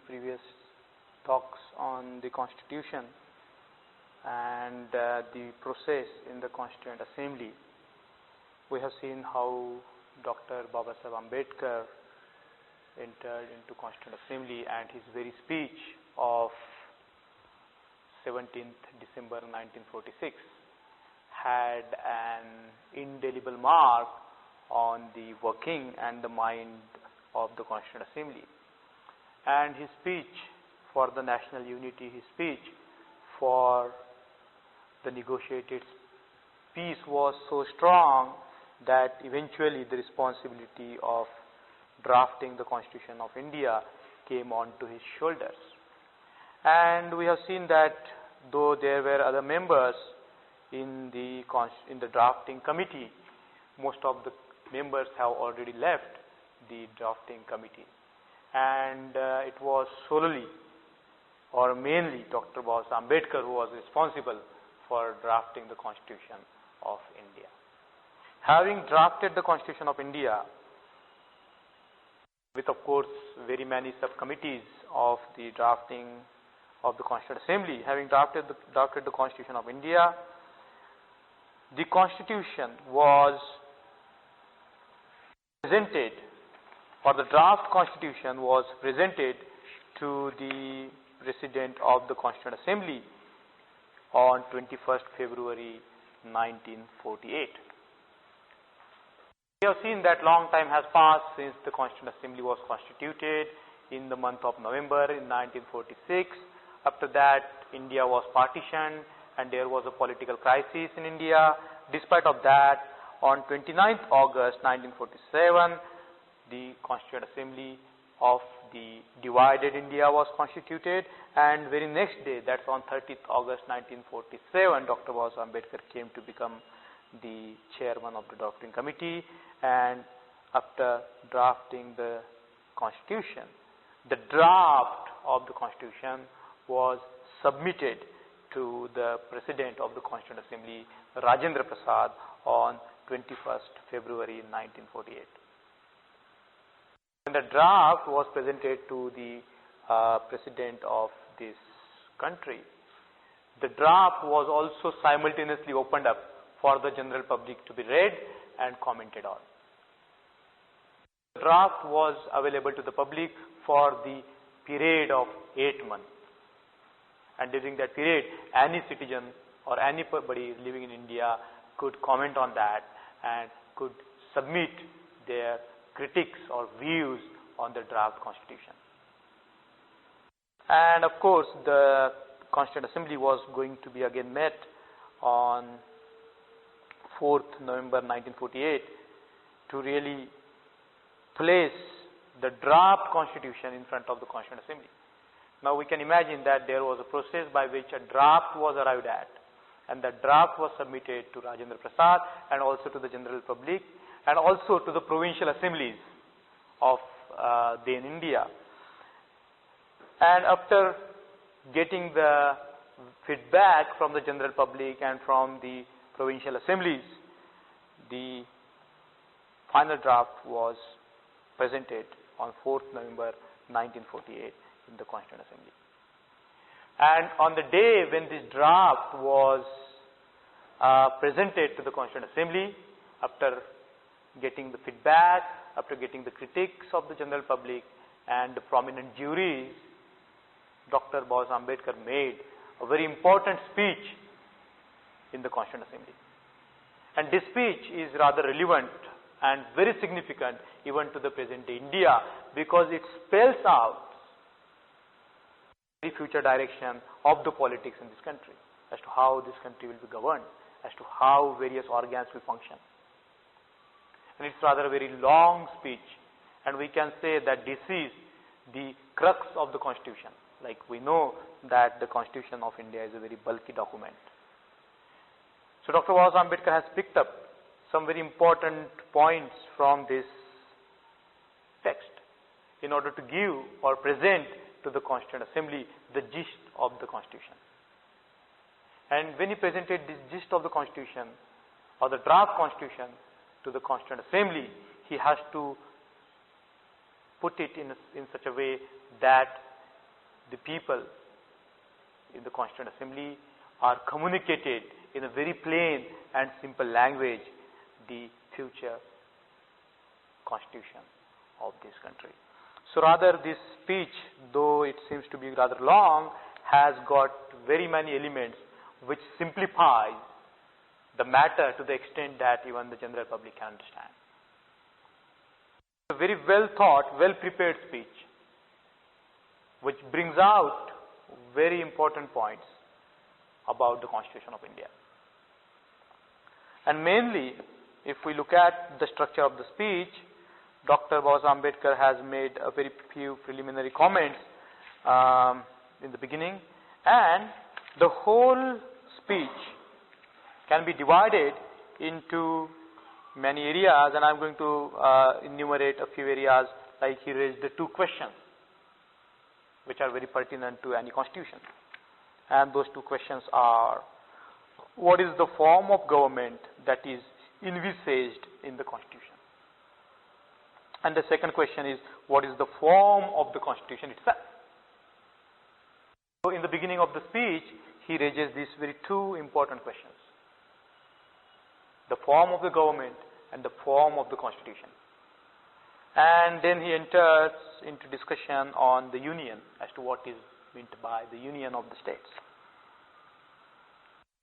the previous talks on the Constitution and the process in the Constituent Assembly, we have seen how Dr. Babasaheb Ambedkar entered into Constituent Assembly, and his very speech of 17th December 1946 had an indelible mark on the working and the mind of the Constituent Assembly. And his speech for the national unity, his speech for the negotiated peace was so strong that eventually the responsibility of drafting the Constitution of India came onto his shoulders. And we have seen that though there were other members in the drafting committee, most of the members have already left the drafting committee, and it was solely or mainly Dr. Babasaheb Ambedkar who was responsible for drafting the Constitution of India. Having drafted the Constitution of India, with of course very many subcommittees of the drafting of the Constituent Assembly, having drafted the Constitution of India, the Constitution was presented, or the draft Constitution was presented to the President of the Constituent Assembly on 21st February 1948. We have seen that long time has passed since the Constituent Assembly was constituted in the month of November in 1946. After that, India was partitioned and there was a political crisis in India. Despite of that, on 29th August 1947, the Constituent Assembly of the divided India was constituted, and very next day, that's on 30th August 1947, Dr. Babasaheb Ambedkar came to become the chairman of the drafting committee, and after drafting the Constitution, the draft of the Constitution was submitted to the President of the Constituent Assembly, Rajendra Prasad, on 21st February 1948. When the draft was presented to the President of this country, the draft was also simultaneously opened up for the general public to be read and commented on. The draft was available to the public for the period of 8 months. And during that period, any citizen or anybody living in India could comment on that and could submit their critiques or views on the draft Constitution. And of course, the Constituent Assembly was going to be again met on 4th November 1948 to really place the draft Constitution in front of the Constituent Assembly. Now we can imagine that there was a process by which a draft was arrived at, and the draft was submitted to Rajendra Prasad and also to the general public and also to the provincial assemblies of then India. And after getting the feedback from the general public and from the provincial assemblies, the final draft was presented on 4th November 1948 in the Constituent Assembly. And on the day when this draft was presented to the Constituent Assembly, after getting the feedback, after getting the critiques of the general public and the prominent juries, Dr. Babasaheb Ambedkar made a very important speech in the Constituent Assembly. And this speech is rather relevant and very significant even to the present day India, because it spells out the future direction of the politics in this country, as to how this country will be governed, as to how various organs will function. And it's rather a very long speech, and we can say that this is the crux of the Constitution. Like we know that the Constitution of India is a very bulky document. So Dr. Babasaheb Ambedkar has picked up some very important points from this text in order to give or present to the Constituent Assembly the gist of the Constitution. And when he presented this gist of the Constitution or the draft Constitution to the Constituent Assembly, he has to put it in such a way that the people in the Constituent Assembly are communicated in a very plain and simple language the future constitution of this country. So rather this speech, though it seems to be rather long, has got very many elements which simplifies the matter to the extent that even the general public can understand. A very well thought, well prepared speech which brings out very important points about the Constitution of India. And mainly, if we look at the structure of the speech, Dr. Baba Ambedkar has made a very few preliminary comments in the beginning, and the whole speech can be divided into many areas, and I am going to enumerate a few areas. Like he raised the two questions which are very pertinent to any constitution, and those two questions are: what is the form of government that is envisaged in the constitution? And the second question is, what is the form of the constitution itself? So in the beginning of the speech, he raises these very two important questions: the form of the government and the form of the constitution. And then he enters into discussion on the union, as to what is meant by the union of the states.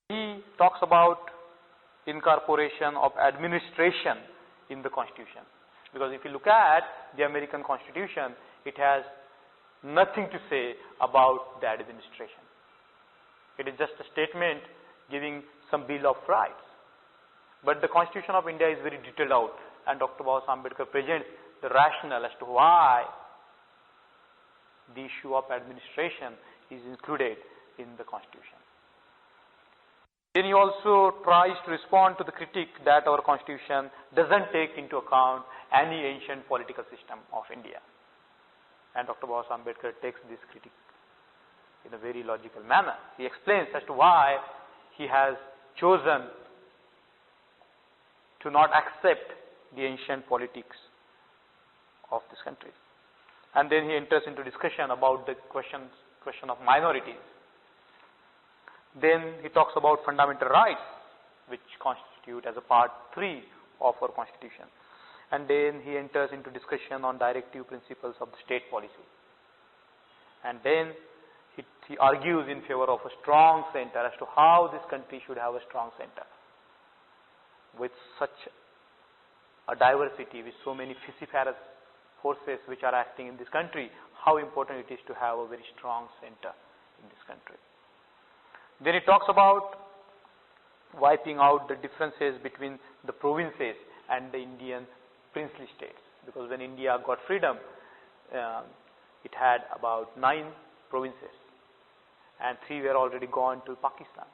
He talks about incorporation of administration in the constitution, because if you look at the American Constitution, it has nothing to say about the administration. It is just a statement giving some Bill of Rights. But the Constitution of India is very detailed out, and Dr. Baba Ambedkar presents the rationale as to why the issue of administration is included in the Constitution. Then he also tries to respond to the critique that our Constitution doesn't take into account any ancient political system of India. And Dr. Baba Ambedkar takes this critique in a very logical manner. He explains as to why he has chosen to not accept the ancient politics of this country. And then he enters into discussion about the question of minorities. Then he talks about fundamental rights, which constitute as a part 3 of our constitution. And then he enters into discussion on directive principles of the state policy. And then he argues in favor of a strong center, as to how this country should have a strong center. With such a diversity, with so many vociferous forces which are acting in this country, how important it is to have a very strong center in this country. Then he talks about wiping out the differences between the provinces and the Indian princely states, because when India got freedom, it had about 9 provinces, and 3 were already gone to Pakistan,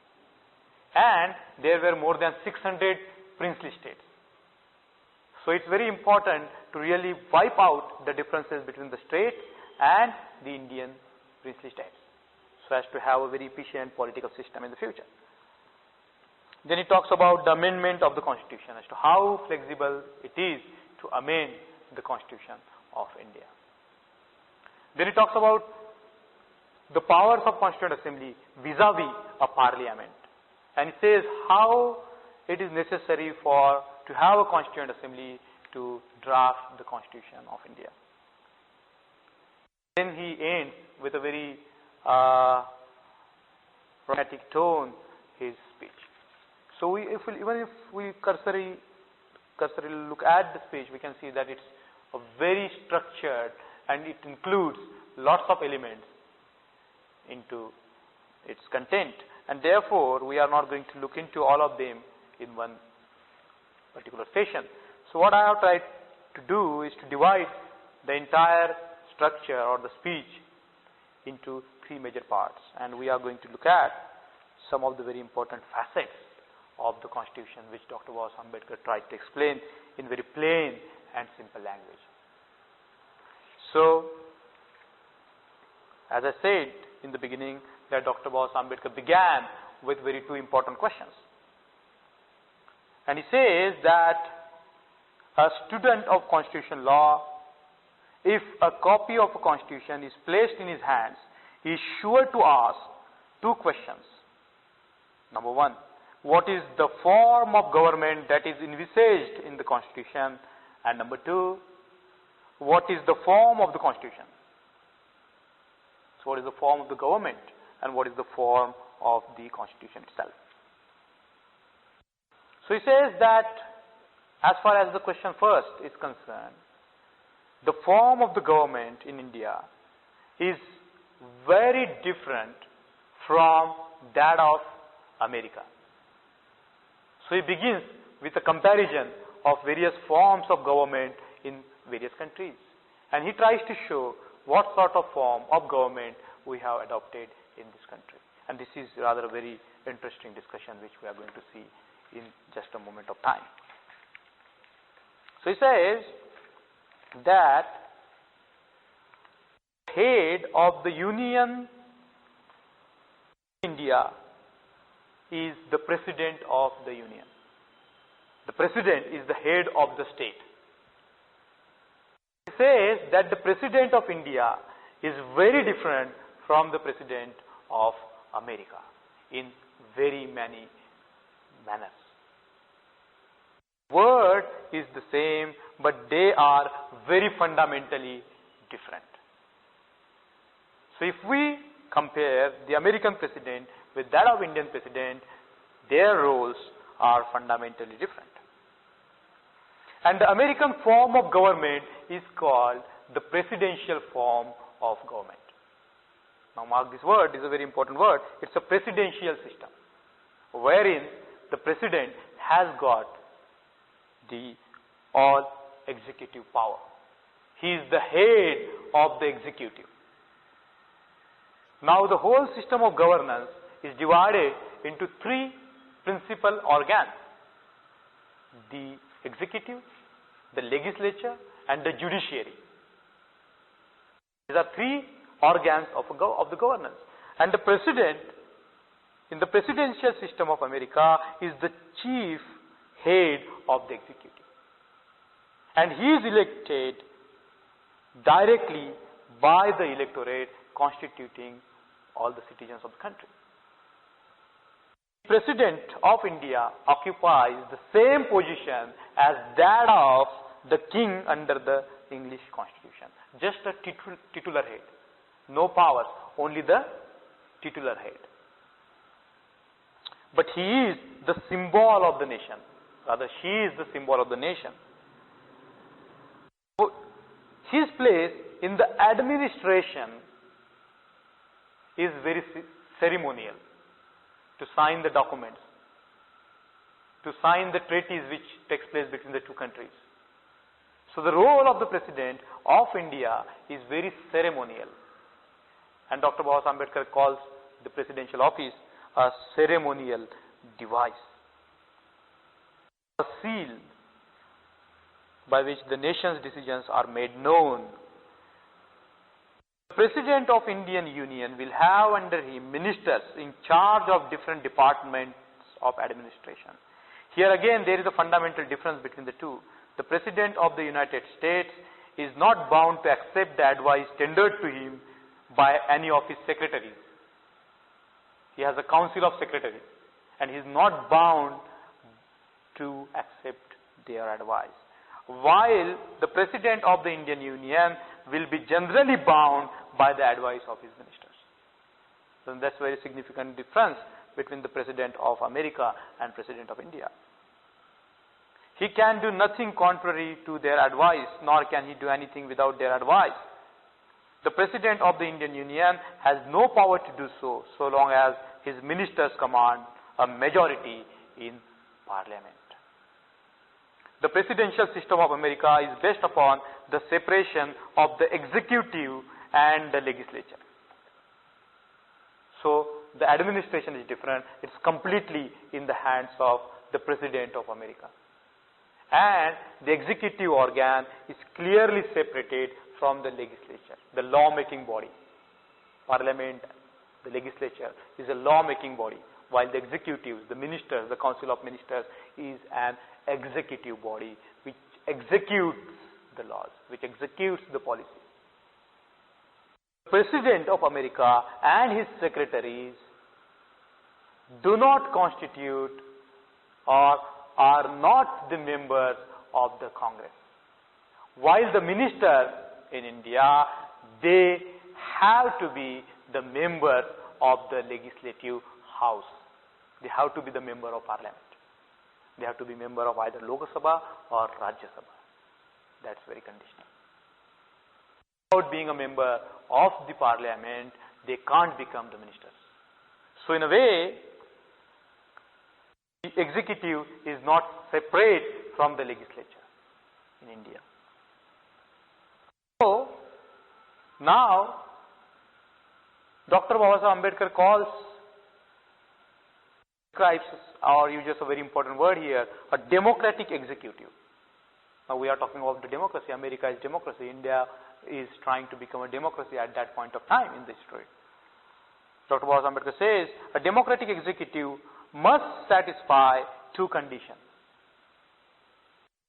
and there were more than 600 princely states. So it's very important to really wipe out the differences between the states and the Indian princely states, so as to have a very efficient political system in the future. Then he talks about the amendment of the Constitution, as to how flexible it is to amend the Constitution of India. Then he talks about the powers of Constituent Assembly vis-a-vis a parliament, and he says how it is necessary to have a Constituent Assembly to draft the Constitution of India. Then he ends with a very dramatic tone his speech. So even if we cursorily look at the speech, we can see that it's a very structured, and it includes lots of elements into its content, and therefore we are not going to look into all of them in one particular session. So what I have tried to do is to divide the entire structure or the speech into 3 major parts, and we are going to look at some of the very important facets of the Constitution which Dr. Baba Ambedkar tried to explain in very plain and simple language. So, as I said in the beginning, that Dr. Baba Ambedkar began with 2 important questions. And he says that a student of constitutional law, if a copy of a constitution is placed in his hands, is sure to ask two questions. Number one, what is the form of government that is envisaged in the Constitution? And number two, what is the form of the Constitution? So what is the form of the government and what is the form of the Constitution itself? So he says that as far as the question first is concerned, the form of the government in India is very different from that of America. So he begins with a comparison of various forms of government in various countries. And he tries to show what sort of form of government we have adopted in this country. And this is rather a very interesting discussion which we are going to see in just a moment of time. So he says that head of the Union in India is the President of the Union. The President is the head of the state. He says that the President of India is very different from the President of America in very many manners. Word is the same, but they are very fundamentally different. So if we compare the American president with that of Indian president, their roles are fundamentally different. And the American form of government is called the presidential form of government. Now mark this word, this is a very important word. It's a presidential system, wherein the president has got the all executive power. He is the head of the executive. Now the whole system of governance is divided into three principal organs: the executive, the legislature, and the judiciary. These are three organs of the governance. And the president, in the presidential system of America, is the chief head of the executive. And he is elected directly by the electorate constituting all the citizens of the country. The President of India occupies the same position as that of the king under the English Constitution. Just a titular head. No powers, only the titular head. But he is the symbol of the nation. Rather, she is the symbol of the nation. So, his place in the administration is very ceremonial. To sign the documents, to sign the treaties which takes place between the two countries. So the role of the President of India is very ceremonial. And Dr. Ambedkar calls the presidential office a ceremonial device, a seal by which the nation's decisions are made known. The President of Indian Union will have under him ministers in charge of different departments of administration. Here again there is a fundamental difference between the two. The President of the United States is not bound to accept the advice tendered to him by any of his secretaries. He has a council of secretaries and he is not bound to accept their advice. While the President of the Indian Union will be generally bound by the advice of his ministers. So that's a very significant difference between the President of America and President of India. He can do nothing contrary to their advice, nor can he do anything without their advice. The President of the Indian Union has no power to do so, so long as his ministers command a majority in Parliament. The presidential system of America is based upon the separation of the executive and the legislature. So the administration is different. It's completely in the hands of the President of America. And the executive organ is clearly separated from the legislature, the law-making body. Parliament, the legislature, is a law-making body, while the executive, the ministers, the Council of Ministers, is an executive body which executes the laws, which executes the policies. President of America and his secretaries do not constitute or are not the members of the Congress. While the ministers in India, they have to be the members of the legislative house. They have to be the member of parliament. They have to be member of either Lok Sabha or Rajya Sabha. That's very conditional. Without being a member of the parliament, they can't become the ministers. So in a way, the executive is not separate from the legislature in India. So now Dr. Babasaheb Ambedkar describes or uses a very important word here, a democratic executive. Now we are talking about the democracy. America is democracy. India is trying to become a democracy at that point of time in the history. Dr. Babasaheb Ambedkar says a democratic executive must satisfy two conditions.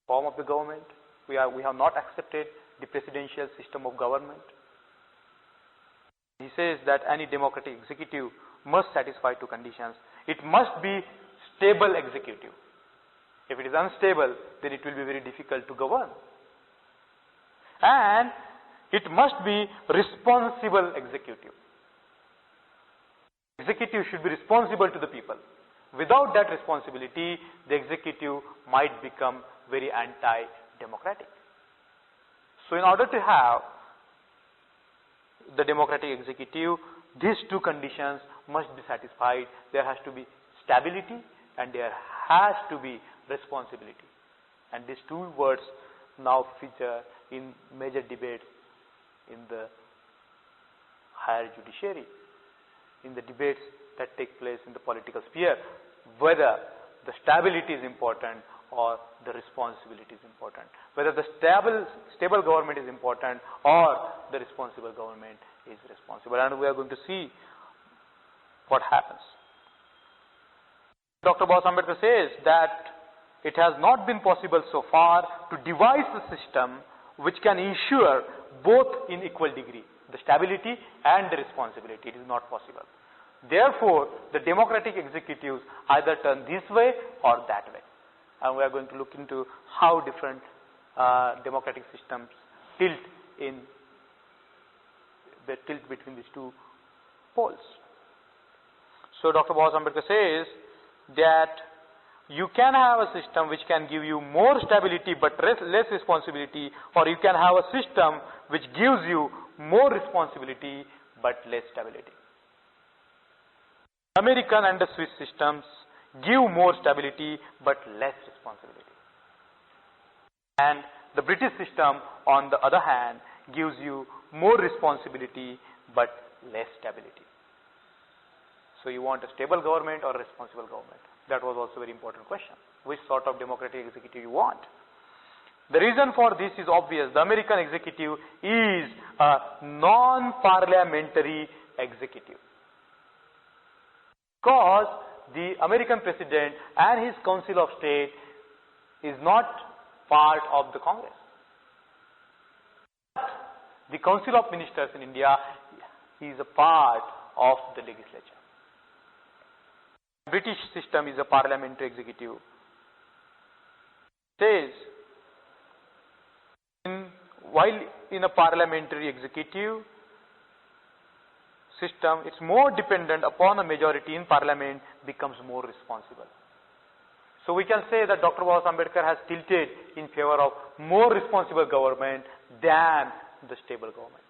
Form of the government. We have not accepted the presidential system of government. He says that any democratic executive must satisfy two conditions. It must be stable executive. If it is unstable, then it will be very difficult to govern. And it must be responsible executive. Executive should be responsible to the people. Without that responsibility, the executive might become very anti-democratic. So in order to have the democratic executive, these two conditions must be satisfied. There has to be stability and there has to be responsibility. And these two words now feature in major debates in the higher judiciary, in the debates that take place in the political sphere, whether the stability is important or the responsibility is important, whether the stable government is important or the responsible government is responsible. And we are going to see what happens. Dr. Babasaheb Ambedkar says that it has not been possible so far to devise a system which can ensure both in equal degree, the stability and the responsibility. It is not possible. Therefore, the democratic executives either turn this way or that way. And we are going to look into how different democratic systems tilt between these two poles. So Dr. Babasaheb Ambedkar says that you can have a system which can give you more stability but less responsibility, or you can have a system which gives you more responsibility but less stability. American and the Swiss systems give more stability but less responsibility. And the British system, on the other hand, gives you more responsibility but less stability. So you want a stable government or a responsible government? That was also a very important question. Which sort of democratic executive you want? The reason for this is obvious. The American executive is a non-parliamentary executive. Because the American president and his council of state is not part of the Congress. The council of ministers in India is a part of the legislature. British system is a parliamentary executive. Says, while in a parliamentary executive system, it's more dependent upon a majority in parliament, becomes more responsible. So we can say that Dr. Babasaheb Ambedkar has tilted in favor of more responsible government than the stable government.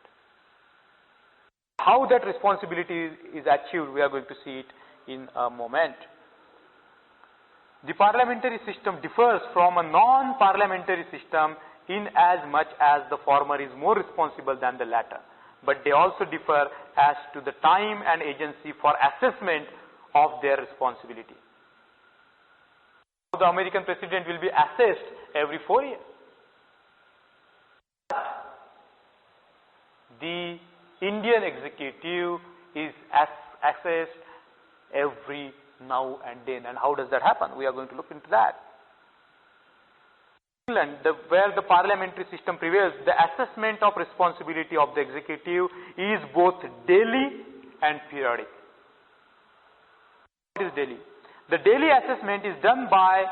How that responsibility is achieved, we are going to see it in a moment. The parliamentary system differs from a non-parliamentary system in as much as the former is more responsible than the latter. But they also differ as to the time and agency for assessment of their responsibility. The American president will be assessed every 4 years. The Indian executive is assessed every now and then. And how does that happen? We are going to look into that. England, where the parliamentary system prevails, the assessment of responsibility of the executive is both daily and periodic. What is daily? The daily assessment is done by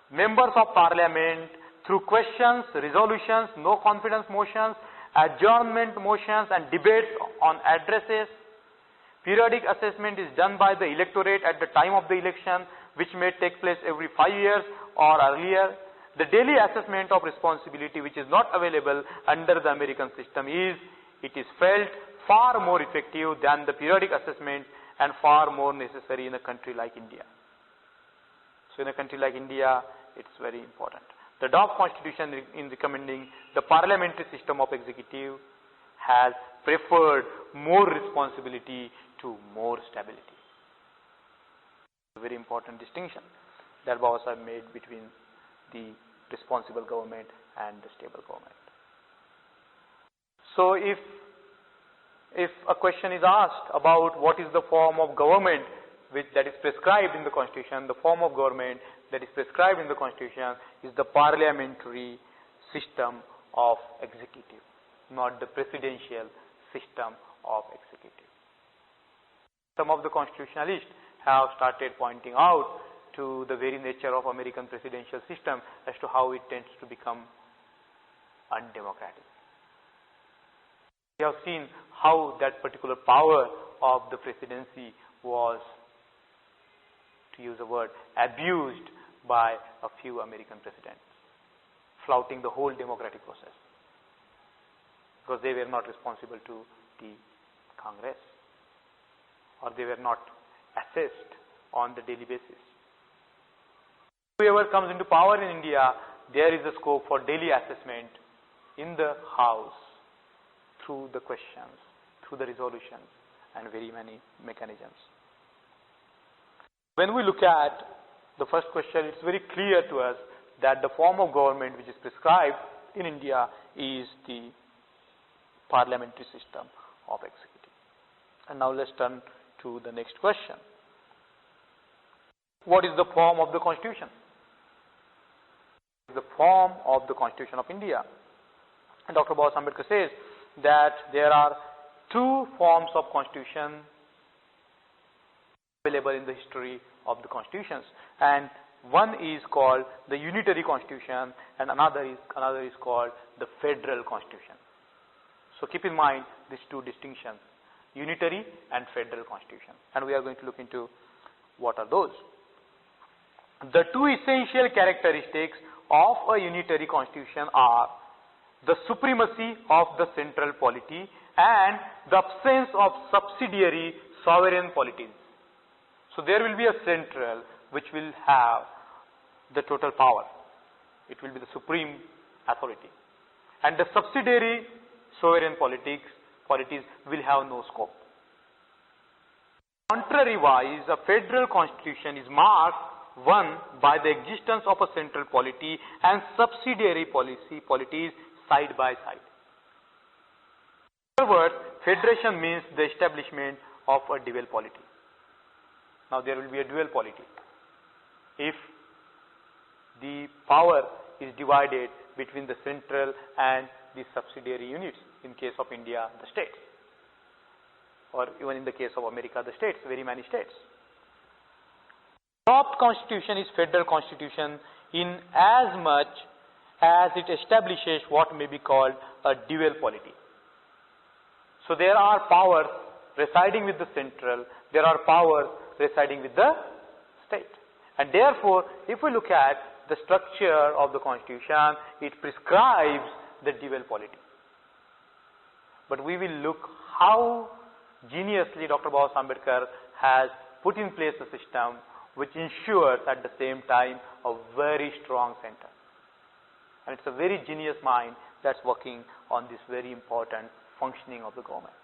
members of parliament through questions, resolutions, no confidence motions, adjournment motions and debates on addresses. Periodic assessment is done by the electorate at the time of the election, which may take place every 5 years or earlier. The daily assessment of responsibility, which is not available under the American system, it is felt far more effective than the periodic assessment and far more necessary in a country like India. So in a country like India, it's very important. The draft constitution in recommending the parliamentary system of executive has preferred more responsibility to more stability. A very important distinction that Baba Sahib made between the responsible government and the stable government. So if a question is asked about what is the form of government that is prescribed in the constitution, the form of government that is prescribed in the constitution is the parliamentary system of executive, not the presidential system of executive. Some of the constitutionalists have started pointing out to the very nature of American presidential system as to how it tends to become undemocratic. We have seen how that particular power of the presidency was, to use a word, abused by a few American presidents, flouting the whole democratic process because they were not responsible to the Congress or they were not assessed on the daily basis. Whoever comes into power in India, there is a scope for daily assessment in the House through the questions, through the resolutions and very many mechanisms. When we look at the first question, it's very clear to us that the form of government which is prescribed in India is the parliamentary system of executive. And now let's turn to the next question. What is the form of the constitution? The form of the Constitution of India. And Dr. Baba Ambedkar says that there are two forms of constitution available in the history of the constitutions, and one is called the unitary constitution and another is called the federal constitution. So keep in mind these two distinctions, unitary and federal constitution, and we are going to look into what are those. The two essential characteristics of a unitary constitution are the supremacy of the central polity and the absence of subsidiary sovereign polities. So there will be a central which will have the total power. It will be the supreme authority. And the subsidiary sovereign polities will have no scope. Contrariwise, a federal constitution is marked one by the existence of a central polity and subsidiary polities side by side. In other words, federation means the establishment of a dual polity. Now there will be a dual polity if the power is divided between the central and the subsidiary units, in case of India, the states, or even in the case of America, the states, very many states. Top constitution is federal constitution in as much as it establishes what may be called a dual polity. So there are powers residing with the central, there are powers residing with the state. And therefore, if we look at the structure of the constitution, it prescribes the dual polity. But we will look how geniusly Dr. Baba Ambedkar has put in place a system which ensures at the same time a very strong center. And it's a very genius mind that's working on this very important functioning of the government.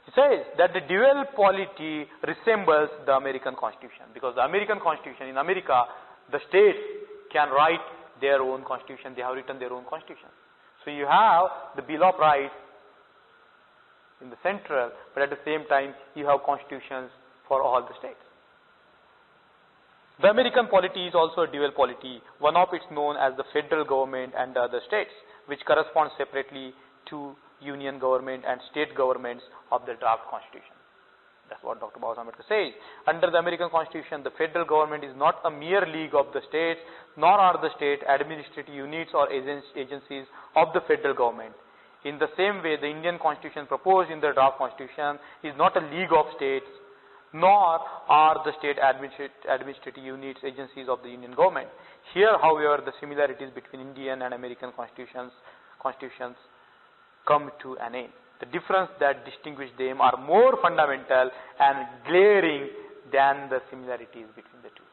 He says that the dual polity resembles the American Constitution, because the American Constitution, in America, the states can write their own constitution, they have written their own constitution. So you have the Bill of Rights in the central, but at the same time you have constitutions for all the states. The American polity is also a dual polity. One of it is known as the federal government and the other states, which corresponds separately to union government and state governments of the draft constitution. That's what Dr. Ambedkar says. Under the American Constitution, the federal government is not a mere league of the states, nor are the state administrative units or agencies of the federal government. In the same way, the Indian Constitution proposed in the draft constitution is not a league of states, nor are the state administrative units, agencies of the union government. Here, however, the similarities between Indian and American constitutions come to an end. The difference that distinguish them are more fundamental and glaring than the similarities between the two.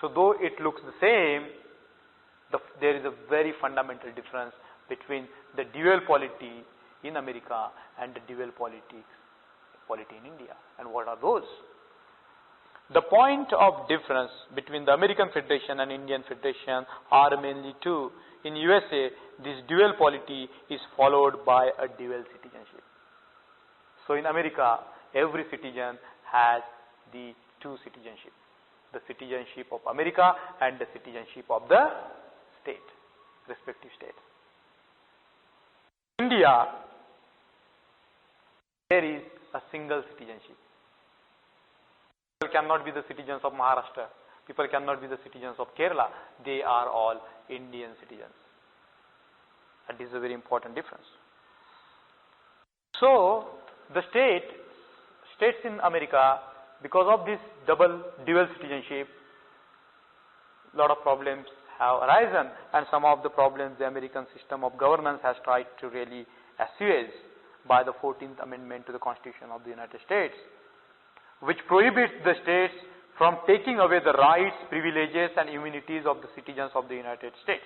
So though it looks the same, there is a very fundamental difference between the dual polity in America and the dual polity in India. And what are those? The point of difference between the American Federation and Indian Federation are mainly two. In USA, this dual polity is followed by a dual citizenship. So in America, every citizen has the two citizenship. The citizenship of America and the citizenship of the state, respective states. In India, there is a single citizenship. People cannot be the citizens of Maharashtra. People cannot be the citizens of Kerala. They are all Indian citizens. And this is a very important difference. So, the states in America, because of this dual citizenship, a lot of problems have arisen, and some of the problems the American system of governance has tried to really assuage by the 14th Amendment to the Constitution of the United States, which prohibits the states from taking away the rights, privileges and immunities of the citizens of the United States.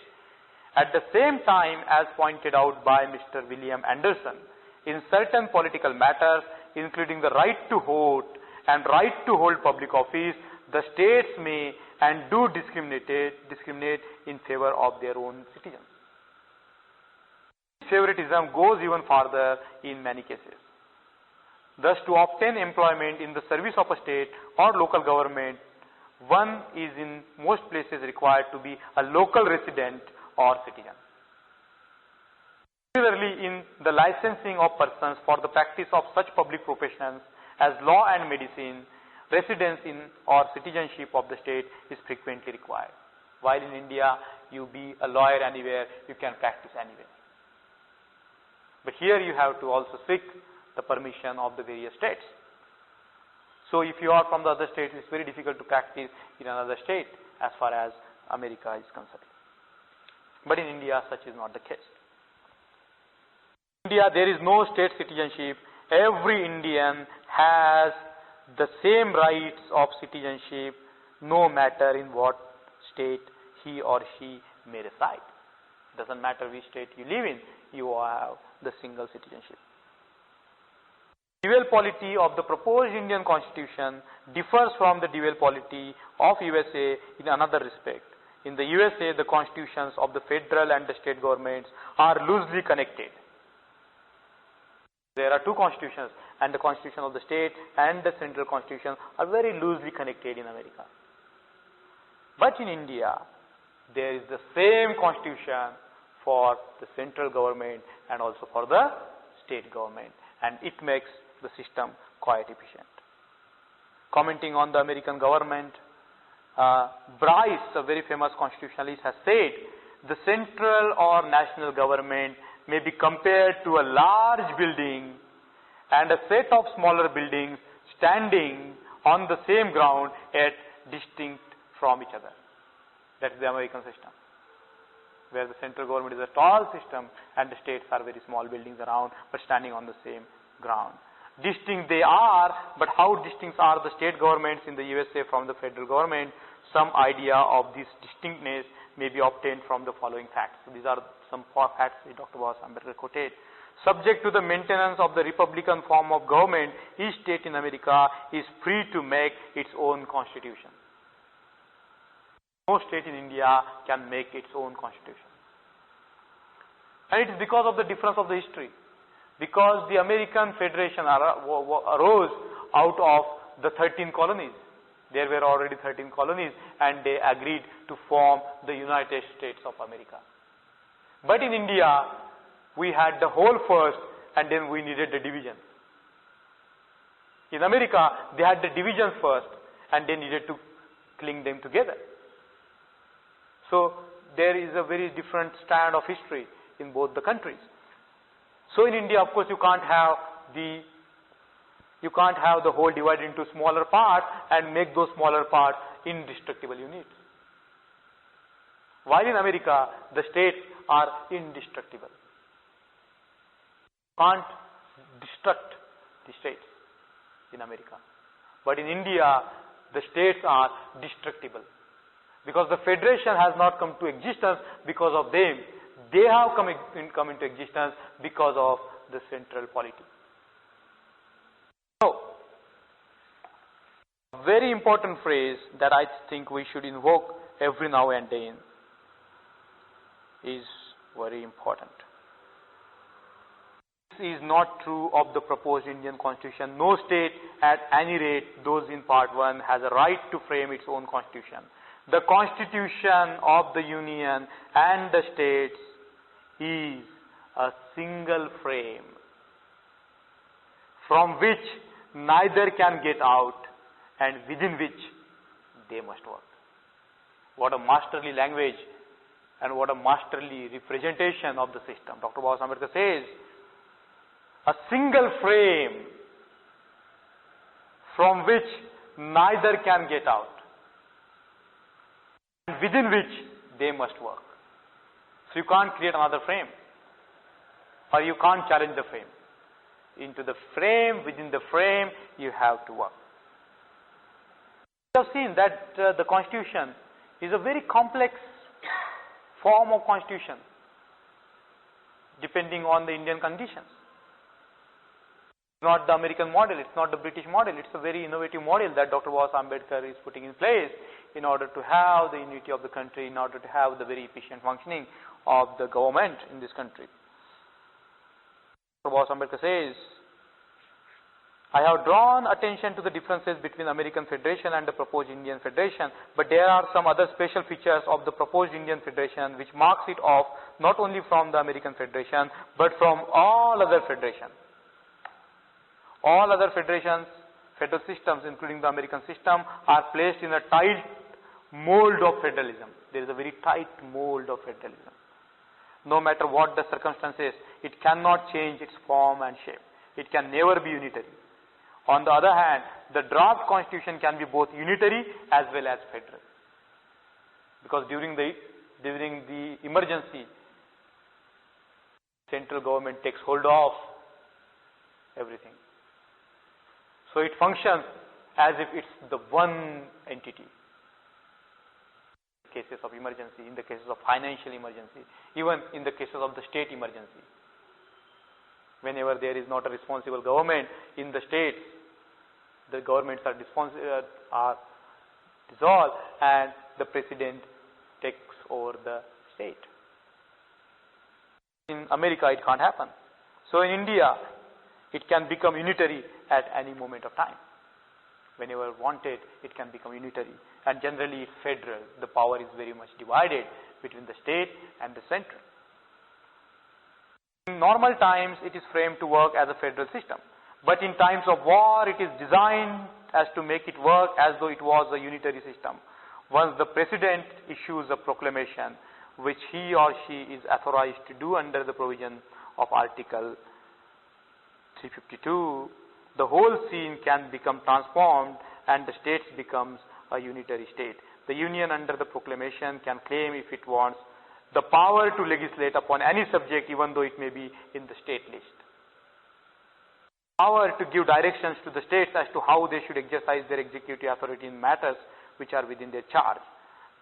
At the same time, as pointed out by Mr. William Anderson, in certain political matters, including the right to vote and right to hold public office, the states may and do discriminate in favor of their own citizens. Favoritism goes even farther in many cases. Thus, to obtain employment in the service of a state or local government, one is in most places required to be a local resident or citizen. Similarly, in the licensing of persons for the practice of such public professions as law and medicine, residence in or citizenship of the state is frequently required. While in India, you be a lawyer anywhere, you can practice anywhere. But here you have to also seek the permission of the various states. So if you are from the other state, it's very difficult to practice in another state as far as America is concerned. But in India, such is not the case. In India, there is no state citizenship. Every Indian has the same rights of citizenship, no matter in what state he or she may reside. It doesn't matter which state you live in, you have the single citizenship. Dual polity of the proposed Indian Constitution differs from the dual polity of USA in another respect. In the USA, the constitutions of the federal and the state governments are loosely connected. There are two constitutions, and the constitution of the state and the central constitution are very loosely connected in America. But in India, there is the same constitution for the central government and also for the state government, and it makes the system quite efficient. Commenting on the American government, Bryce, a very famous constitutionalist, has said, the central or national government may be compared to a large building and a set of smaller buildings standing on the same ground yet distinct from each other. That is the American system, where the central government is a tall system and the states are very small buildings around but standing on the same ground. Distinct they are, but how distinct are the state governments in the USA from the federal government? Some idea of this distinctness may be obtained from the following facts. So these are some facts that Dr. Ambedkar quoted. Subject to the maintenance of the republican form of government, each state in America is free to make its own constitution. No state in India can make its own constitution. And it is because of the difference of the history. Because the American Federation arose out of the 13 colonies. There were already 13 colonies and they agreed to form the United States of America. But in India, we had the whole first and then we needed the division. In America, they had the divisions first and they needed to cling them together. So there is a very different stand of history in both the countries. So in India, of course, you can't have the whole divided into smaller parts and make those smaller parts indestructible units. While in America, the states are indestructible. Can't destruct the states in America. But in India, the states are destructible. Because the federation has not come to existence because of them. They have come into existence because of the central polity. So, a very important phrase that I think we should invoke every now and then is very important. This is not true of the proposed Indian constitution. No state, at any rate, those in part 1, has a right to frame its own constitution. The constitution of the union and the states is a single frame from which neither can get out and within which they must work. What a masterly language and what a masterly representation of the system. Dr. Baba Ambedkar says, a single frame from which neither can get out and within which they must work. So you can't create another frame or you can't challenge the frame. Into the frame, within the frame, you have to work. We have seen that the constitution is a very complex form of constitution depending on the Indian conditions. It's not the American model, it's not the British model, it's a very innovative model that Dr. Baba Ambedkar is putting in place in order to have the unity of the country, in order to have the very efficient functioning of the government in this country. Dr. Baba Ambedkar says, I have drawn attention to the differences between American Federation and the proposed Indian Federation, but there are some other special features of the proposed Indian Federation which marks it off not only from the American Federation but from all other federations. All other federations, federal systems, including the American system, are placed in a tight mold of federalism. There is a very tight mold of federalism. No matter what the circumstances, it cannot change its form and shape. It can never be unitary. On the other hand, the draft constitution can be both unitary as well as federal. Because during the emergency, central government takes hold of everything. So it functions as if it's the one entity. In cases of emergency, in the cases of financial emergency, even in the cases of the state emergency. Whenever there is not a responsible government in the states, the governments are dissolved and the president takes over the state. In America, it can't happen. So in India, it can become unitary at any moment of time. Whenever wanted, it can become unitary. And generally, it's federal. The power is very much divided between the state and the central. In normal times, it is framed to work as a federal system. But in times of war, it is designed as to make it work as though it was a unitary system. Once the president issues a proclamation, which he or she is authorized to do under the provision of Article 352, the whole scene can become transformed and the state becomes a unitary state. The union under the proclamation can claim, if it wants, the power to legislate upon any subject even though it may be in the state list. Power to give directions to the states as to how they should exercise their executive authority in matters which are within their charge.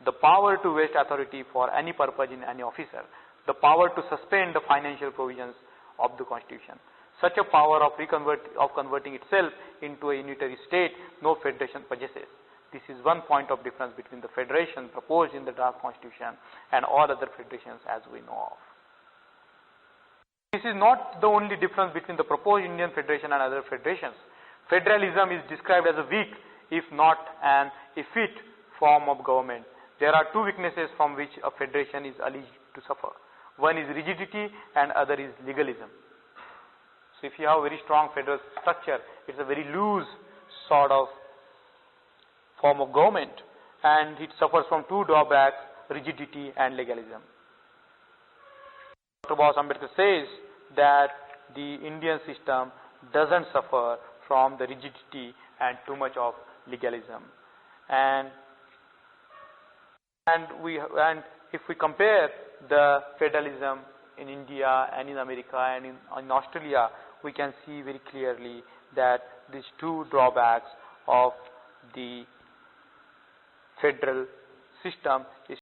The power to vest authority for any purpose in any officer. The power to suspend the financial provisions of the Constitution. Such a power of converting itself into a unitary state, no federation possesses. This is one point of difference between the federation proposed in the draft constitution and all other federations as we know of. This is not the only difference between the proposed Indian Federation and other federations. Federalism is described as a weak if not an effete form of government. There are two weaknesses from which a federation is alleged to suffer. One is rigidity and other is legalism. So if you have a very strong federal structure, it's a very loose sort of form of government, and it suffers from two drawbacks, rigidity and legalism. Dr. Bose Ambedkar says that the Indian system doesn't suffer from the rigidity and too much of legalism. And if we compare the federalism in India and in America and in Australia, we can see very clearly that these two drawbacks of the federal system is